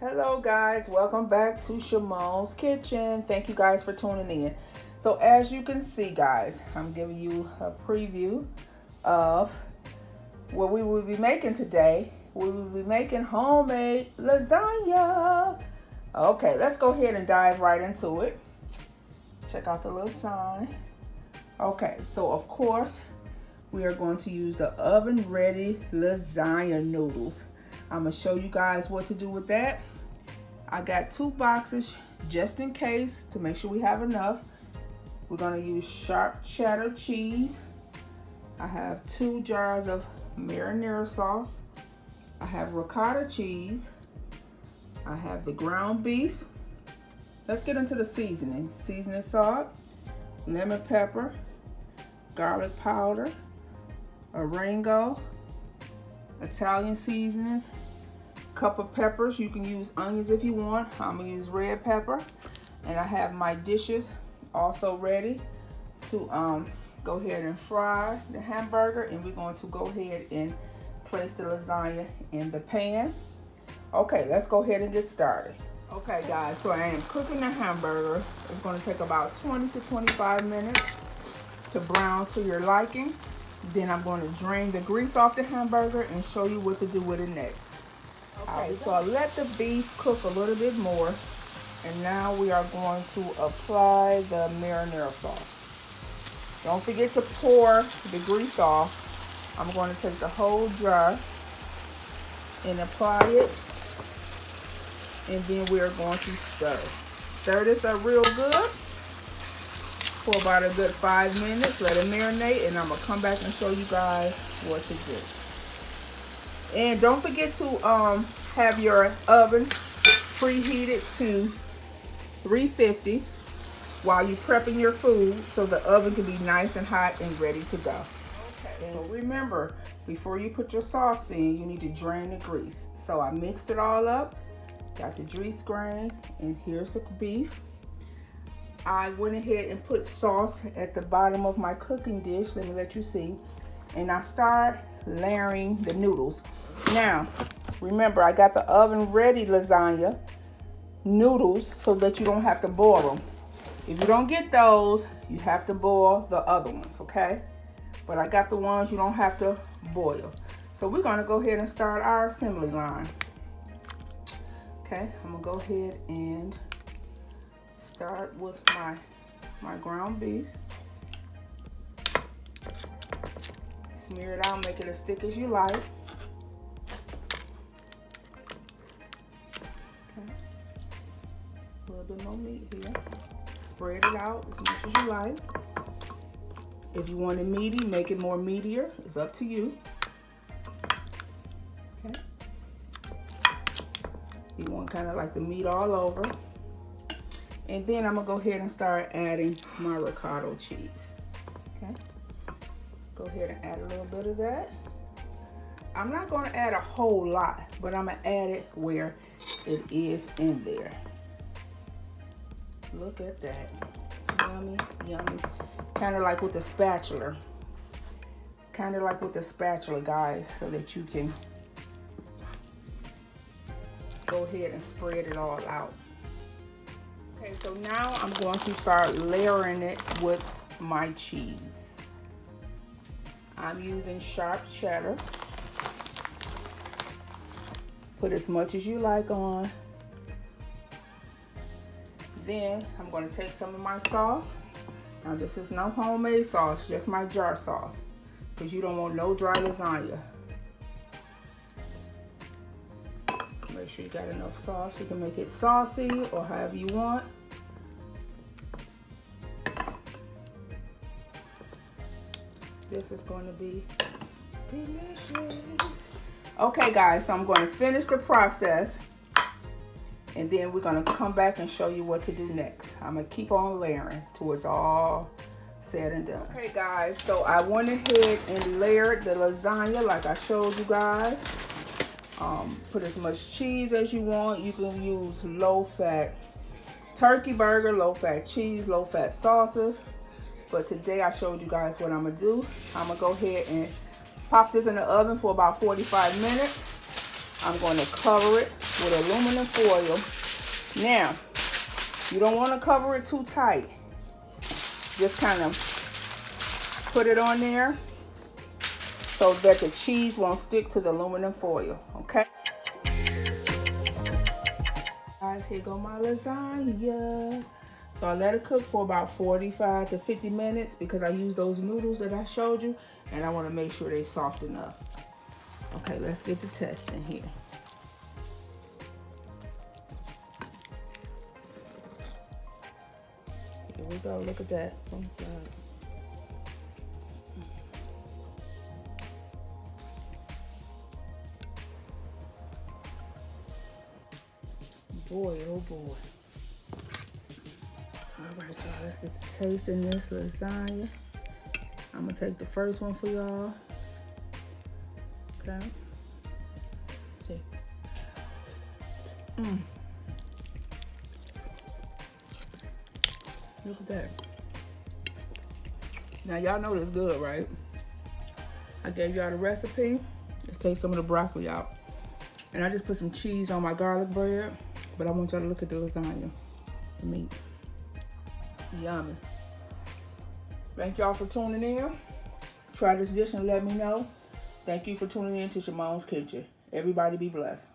Hello guys, welcome back to Shamon's Kitchen. Thank you guys for tuning in. So as you can see guys, I'm giving you a preview of what we will be making today. We will be making homemade lasagna. Okay, let's go ahead and dive right into it. Check out the little sign. Okay, so of course we are going to use the oven ready lasagna noodles. I'm gonna show you guys what to do with that. I got 2 boxes just in case to make sure we have enough. We're gonna use sharp cheddar cheese. I have 2 jars of marinara sauce. I have ricotta cheese. I have the ground beef. Let's get into the seasoning. Seasoning salt, lemon pepper, garlic powder, oregano, Italian seasonings, cup of peppers. You can use onions if you want. I'm gonna use red pepper, and I have my dishes also ready to go ahead and fry the hamburger, and we're going to go ahead and place the lasagna in the pan. Okay, let's go ahead and get started. Okay guys, so I am cooking the hamburger. It's going to take about 20 to 25 minutes to brown to your liking. Then I'm going to drain the grease off the hamburger and show you what to do with it next. Okay, so I let the beef cook a little bit more, and now we are going to apply the marinara sauce. Don't forget to pour the grease off. I'm going to take the whole jar and apply it, and then we are going to stir. Stir this up real good for about a good 5 minutes. Let it marinate, and I'm gonna come back and show you guys what to do. And don't forget to have your oven preheated to 350 while you're prepping your food, so the oven can be nice and hot and ready to go. Okay, so remember, before you put your sauce in, you need to drain the grease. So I mixed it all up, got the grease grain, and here's the beef. I went ahead and put sauce at the bottom of my cooking dish. Let me let you see. And I start layering the noodles. Now, remember, I got the oven ready lasagna noodles so that you don't have to boil them. If you don't get those, you have to boil the other ones, okay? But I got the ones you don't have to boil. So we're gonna go ahead and start our assembly line. Okay, I'm gonna go ahead and start with my ground beef. Smear it out, make it as thick as you like. Okay. A little bit more meat here. Spread it out as much as you like. If you want it meaty, make it more meatier. It's up to you. Okay. You want kind of like the meat all over. And then I'm gonna go ahead and start adding my ricotta cheese. Okay. Go ahead and add a little bit of that. I'm not gonna add a whole lot, but I'm gonna add it where it is in there. Look at that. Yummy, yummy. Kind of like with the spatula. Kind of like with the spatula, guys, so that you can go ahead and spread it all out. Okay, so now I'm going to start layering it with my cheese. I'm using sharp cheddar. Put as much as you like on. Then I'm going to take some of my sauce. Now this is no homemade sauce, just my jar sauce, because you don't want no dry lasagna. Make sure you got enough sauce. You can make it saucy or however you want. This is going to be delicious. Okay guys, so I'm going to finish the process, and then we're going to come back and show you what to do next. I'm going to keep on layering till it's all said and done. Okay guys, so I went ahead and layered the lasagna like I showed you guys. Put as much cheese as you want. You can use low-fat turkey burger, low-fat cheese, low-fat sauces. But today I showed you guys what I'm gonna do. I'm gonna go ahead and pop this in the oven for about 45 minutes. I'm going to cover it with aluminum foil. Now, you don't want to cover it too tight. Just kind of put it on there so that the cheese won't stick to the aluminum foil, okay? Guys, here go my lasagna. So I let it cook for about 45 to 50 minutes because I use those noodles that I showed you, and I want to make sure they're soft enough. Okay, let's get the testing here. Here we go, look at that. Boy, oh boy. All right, y'all, let's get the taste in this lasagna. I'm gonna take the first one for y'all. Okay. See. Look at that. Now y'all know this good, right? I gave y'all the recipe. Let's take some of the broccoli out. And I just put some cheese on my garlic bread, but I want y'all to look at the lasagna, the meat. Yummy. Thank y'all for tuning in. Try this dish and let me know. Thank you for tuning in to Simone's Kitchen. Everybody be blessed.